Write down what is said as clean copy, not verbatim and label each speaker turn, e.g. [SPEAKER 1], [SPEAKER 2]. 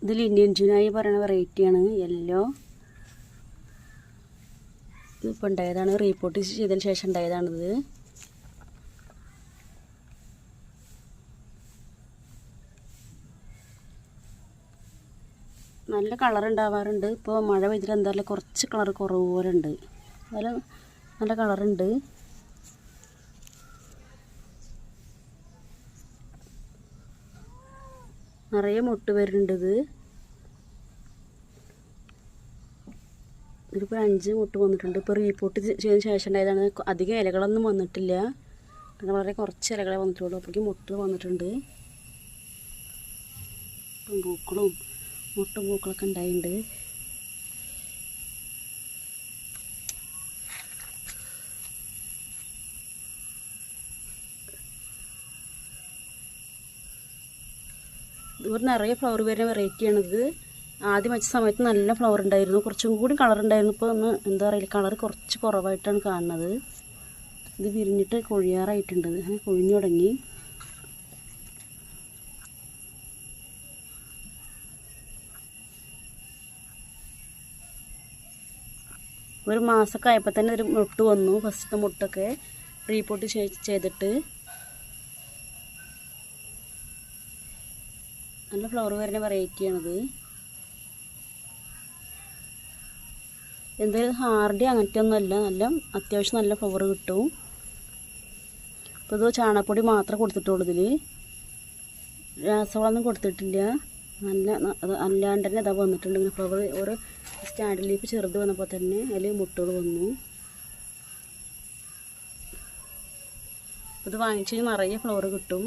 [SPEAKER 1] ഇതിൽ ഇന്ത്യൻ ജുനായി പറയുന്ന വെറൈറ്റിയാണ് യെല്ലോ. ഇതിപ്പോൾ ഉണ്ടായതാണ്, റീപോർട്ട് ചെയ്തതിന് ശേഷം ഉണ്ടായതാണിത്. നല്ല കളർ ഉണ്ടാവാറുണ്ട്. ഇപ്പോൾ മഴ പെയ്തിട്ട് എന്തായാലും കുറച്ച് കളർ കുറവ് പോലെ ഉണ്ട്. എന്നാലും നല്ല കളറുണ്ട്. നിറയെ മുട്ട് വരുന്നുണ്ട്. ഇതിപ്പോൾ 5 മുട്ട് വന്നിട്ടുണ്ട്. ഇപ്പോൾ റീപോർട്ട് ചെയ്തതിന് ശേഷം ഉണ്ടായതാണ്. അധികം ഇലകളൊന്നും വന്നിട്ടില്ല, വളരെ കുറച്ച് ഇലകളെ വന്നിട്ടുള്ളൂ. അപ്പോഴേക്കും മുട്ട് വന്നിട്ടുണ്ട്. പൂക്കളും പൂക്കളൊക്കെ ഉണ്ടായിട്ടുണ്ട്. ഇതുപോലെ നിറയെ ഫ്ലവർ വരുന്ന വെറൈറ്റിയാണിത്. ആദ്യം വെച്ച സമയത്ത് നല്ല ഫ്ലവർ ഉണ്ടായിരുന്നു, കുറച്ചും കൂടി കളർ ഉണ്ടായിരുന്നു. ഇപ്പോൾ ഒന്ന് എന്താ പറയുക, കളർ കുറച്ച് കുറവായിട്ടാണ് കാണുന്നത്. ഇത് വിരിഞ്ഞിട്ട് കൊഴിയാറായിട്ടുണ്ട്, കൊഴിഞ്ഞു തുടങ്ങി. ഒരു മാസമൊക്കെ ആയപ്പോൾ തന്നെ ഒരു മുട്ട് വന്നു. ഫസ്റ്റത്തെ മുട്ടൊക്കെ റീപോർട്ട് ചെയ്തിട്ട് നല്ല ഫ്ലവർ വരുന്ന വെറൈറ്റിയാണിത്. എന്തായാലും ഹാർഡി അങ്ങനത്തെ ഒന്നുമല്ല, നല്ല അത്യാവശ്യം നല്ല ഫ്ലവർ കിട്ടും. ഇപ്പോൾ ഇത് ചാണകപ്പൊടി മാത്രമേ കൊടുത്തിട്ടുള്ളൂ. ഇതിൽ രാസവളമൊന്നും കൊടുത്തിട്ടില്ല. നല്ല അല്ലാണ്ട് തന്നെ ഇതാ വന്നിട്ടുണ്ട് ഇങ്ങനെ ഫ്ലവർ. ഓരോ സ്റ്റാൻഡിലേക്ക് ചെറുത് വന്നപ്പോൾ തന്നെ അതിൽ മുട്ടുകൾ വന്നു. ഇത് വാങ്ങിച്ച് നിറയെ ഫ്ലവർ കിട്ടും.